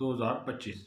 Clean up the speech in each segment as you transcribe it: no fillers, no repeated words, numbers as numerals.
2025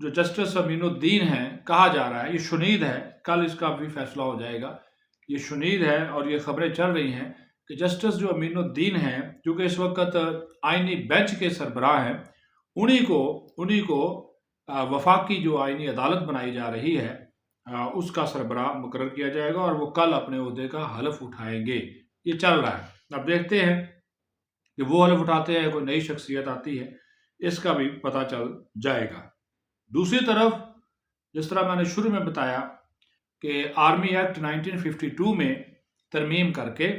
جو جسٹس امین الدین ہیں، کہا جا رہا ہے، یہ شنید ہے، کل اس کا بھی فیصلہ ہو جائے گا، یہ شنید ہے اور یہ خبریں چل رہی ہیں کہ جسٹس جو امین الدین ہیں، جو کہ اس وقت آئینی بینچ کے سربراہ ہیں، انہی کو وفاقی جو آئینی عدالت بنائی جا رہی ہے اس کا سربراہ مقرر کیا جائے گا اور وہ کل اپنے عہدے کا حلف اٹھائیں گے۔ یہ چل رہا ہے، اب دیکھتے ہیں کہ وہ حلف اٹھاتے ہیں، کوئی نئی شخصیت آتی ہے، اس کا بھی پتہ چل جائے گا۔ دوسری طرف جس طرح میں نے شروع میں بتایا کہ آرمی ایکٹ 1952 میں ترمیم کر کے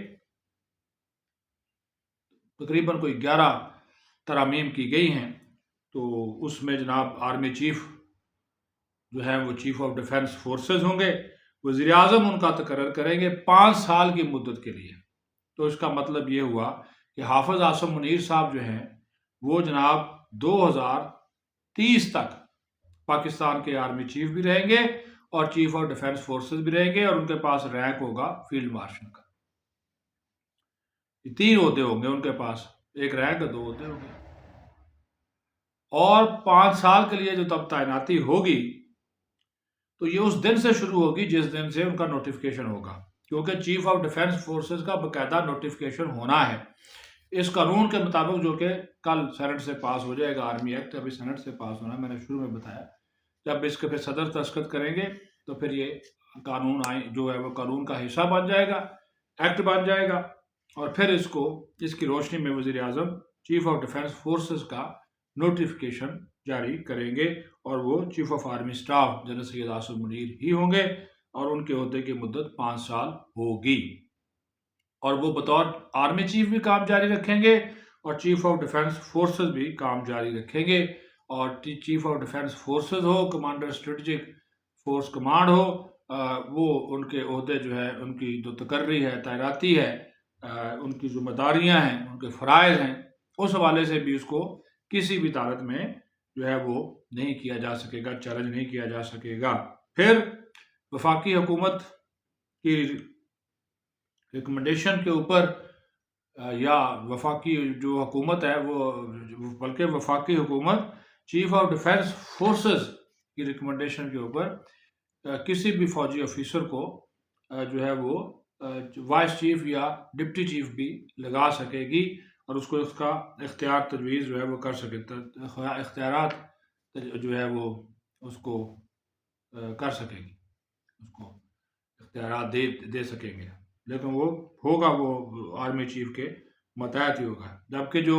تقریباً کوئی 11 ترامیم کی گئی ہیں، تو اس میں جناب آرمی چیف جو ہے وہ چیف آف ڈیفنس فورسز ہوں گے، وزیر اعظم ان کا تقرر کریں گے 5 سال کی مدت کے لیے۔ تو اس کا مطلب یہ ہوا کہ حافظ عاصم منیر صاحب جو ہیں وہ جناب 2030 تک پاکستان کے آرمی چیف بھی رہیں گے اور چیف آف ڈیفنس فورسز بھی رہیں گے، اور ان کے پاس رینک ہوگا فیلڈ مارشل کا۔ 3 عہدے ہوں گے ان کے پاس، ایک رینک اور 2 عہدے ہوں گے، اور 5 سال کے لیے جو تب تعیناتی ہوگی تو یہ اس دن سے شروع ہوگی جس دن سے ان کا نوٹیفیکیشن ہوگا، کیونکہ چیف آف ڈیفنس فورسز کا باقاعدہ نوٹیفیکیشن ہونا ہے اس قانون کے مطابق، جو کہ کل سینٹ سے پاس ہو جائے گا۔ آرمی ایکٹ ابھی سینٹ سے پاس ہونا ہے، میں نے شروع میں بتایا، جب اس کے پھر صدر دستخط کریں گے تو پھر یہ قانون جو ہے وہ قانون کا حصہ بن جائے گا، ایکٹ بن جائے گا، اور پھر اس کی روشنی میں وزیر اعظم چیف آف ڈیفنس فورسز کا نوٹیفیکیشن جاری کریں گے، اور وہ chief of army staff general Syed Asim Munir ہی ہوں گے، اور ان کے عہدے کی مدت 5 سال ہوگی، اور وہ بطور آرمی چیف بھی کام جاری رکھیں گے اور چیف آف ڈیفنس فورسز بھی کام جاری رکھیں گے، اور چیف آف ڈیفنس فورسز ہو، کمانڈر اسٹریٹجک فورس کمانڈ ہو، وہ ان کے عہدے جو ہے، ان کی جو تقرری ہے، تعیناتی ہے، ان کی ذمہ داریاں ہیں، ان کے فرائض ہیں، اس حوالے سے بھی اس کو کسی بھی حالت میں جو ہے وہ نہیں کیا جا سکے گا، چیلنج نہیں کیا جا سکے گا۔ پھر وفاقی حکومت کی ریکمنڈیشن کے اوپر یا وفاقی جو حکومت ہے وہ، بلکہ وفاقی حکومت چیف آف ڈیفنس فورسز کی ریکمنڈیشن کے اوپر کسی بھی فوجی آفیسر کو جو ہے وہ وائس چیف یا ڈپٹی چیف بھی لگا سکے گی، اور اس کو اس کا اختیار تجویز جو ہے وہ کر سکے، اختیارات جو ہے وہ اس کو کر سکے گی، اس کو اختیارات دے سکیں گے، لیکن وہ ہوگا وہ آرمی چیف کے ماتحت ہی ہوگا۔ جبکہ جو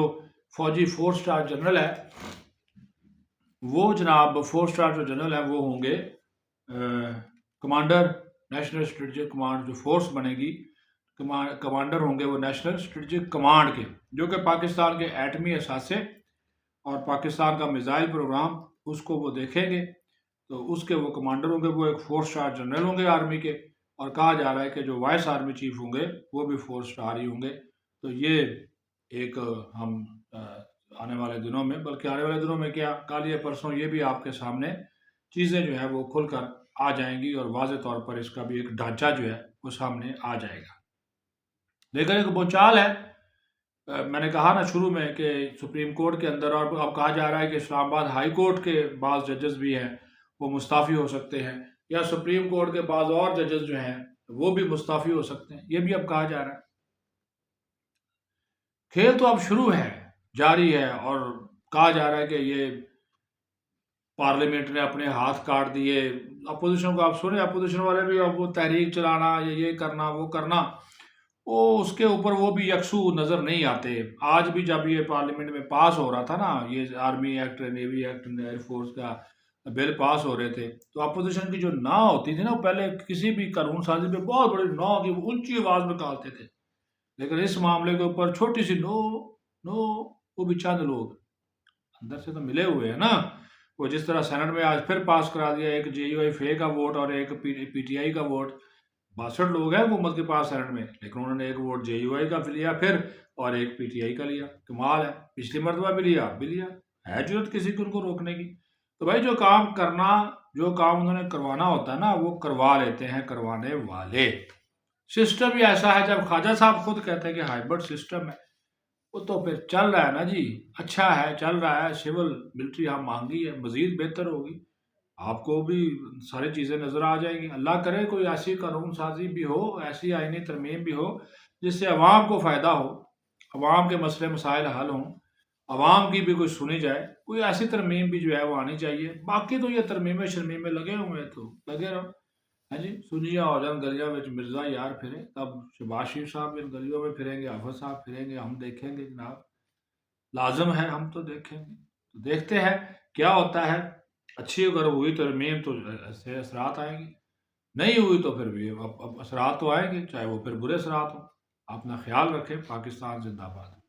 فوجی 4 اسٹار جنرل ہے وہ جناب 4 اسٹار جو جنرل ہیں وہ ہوں گے کمانڈر نیشنل اسٹریٹجک کمانڈ، جو فورس بنے گی کمانڈر ہوں گے وہ نیشنل اسٹریٹجک کمانڈ کے، جو کہ پاکستان کے ایٹمی اثاثے اور پاکستان کا میزائل پروگرام اس کو وہ دیکھیں گے، تو اس کے وہ کمانڈر ہوں گے، وہ ایک 4 اسٹار جنرل ہوں گے آرمی کے، اور کہا جا رہا ہے کہ جو وائس آرمی چیف ہوں گے وہ بھی 4 اسٹار ہی ہوں گے۔ تو یہ ایک ہم آنے والے دنوں میں، بلکہ آنے والے دنوں میں کیا، کل یا پرسوں یہ بھی آپ کے سامنے چیزیں جو ہے وہ کھل کر آ جائیں گی، اور واضح طور پر اس کا بھی ایک ڈھانچہ جو ہے وہ سامنے آ جائے گا۔ لیکن ایک بوچال ہے، میں نے کہا نا شروع میں کہ سپریم کورٹ کے اندر، اور اب کہا جا رہا ہے کہ اسلام آباد ہائی کورٹ کے بعض ججز بھی ہیں وہ مستعفی ہو سکتے ہیں، یا سپریم کورٹ کے بعض اور ججز جو ہیں وہ بھی مستعفی ہو سکتے ہیں، یہ بھی اب کہا جا رہا ہے۔ کھیل تو اب شروع ہے، جاری ہے، اور کہا جا رہا ہے کہ یہ پارلیمنٹ نے اپنے ہاتھ کاٹ دیے، اپوزیشن کو آپ سنیں، اپوزیشن والے بھی اب وہ تحریک چلانا، یہ کرنا وہ کرنا، وہ اس کے اوپر وہ بھی یکسو نظر نہیں آتے۔ آج بھی جب یہ پارلیمنٹ میں پاس ہو رہا تھا نا، یہ army act, navy act, air force کا بل پاس ہو رہے تھے، تو اپوزیشن کی جو نا ہوتی تھی نا، وہ پہلے کسی بھی قانون سازی پہ بہت بڑی نا کی وہ اونچی آواز میں نکالتے تھے، لیکن اس معاملے کے اوپر چھوٹی سی نو نو، وہ بھی چند لوگ اندر سے تو ملے ہوئے ہیں نا، وہ جس طرح سینٹ میں آج پھر پاس کرا دیا، ایک جے یو آئی فے کا ووٹ اور ایک پی ٹی آئی کا ووٹ، 62 لوگ ہیں حکومت کے پاس سینٹ میں، لیکن انہوں نے ایک ووٹ جے یو آئی کا لیا پھر، اور ایک پی ٹی آئی کا لیا۔ کمال ہے، پچھلی مرتبہ بھی لیا، اب بھی لیا، ہے ضرورت کسی کو ان کو روکنے کی؟ تو بھائی جو کام کرنا، جو کام انہوں نے کروانا ہوتا ہے نا، وہ کروا لیتے ہیں کروانے والے۔ سسٹم ہی ایسا ہے، جب خواجہ صاحب خود کہتے ہیں کہ ہائبرڈ سسٹم ہے، وہ تو پھر چل رہا ہے نا جی، اچھا ہے، چل رہا ہے، سول ملٹری ہم مانگی ہے، مزید بہتر ہوگی، آپ کو بھی ساری چیزیں نظر آ جائیں گی۔ اللہ کرے کوئی ایسی قانون سازی بھی ہو، ایسی آئینی ترمیم بھی ہو جس سے عوام کو فائدہ ہو، عوام کے مسئلے مسائل حل ہوں، عوام کی بھی کوئی سنی جائے، کوئی ایسی ترمیم بھی جو ہے وہ آنی چاہیے۔ باقی تو یہ ترمیمیں شرمیمیں لگے ہوئے ہیں تو لگے رہو، ہاں جی، سنیاں ہو جان گلیاں میں مرزا یار پھرے، تب شہباز شریف صاحب ان گلیوں میں پھریں گے، حافظ صاحب پھریں گے، ہم دیکھیں گے جناب، لازم ہے ہم تو دیکھیں گے، تو دیکھتے ہیں کیا ہوتا ہے۔ اچھی اگر ہوئی ترمیم تو ایسے اثرات آئیں گے، نہیں ہوئی تو پھر بھی اب اثرات تو آئیں گے، چاہے وہ پھر برے اثرات ہوں۔ اپنا خیال رکھیں۔ پاکستان زندہ باد۔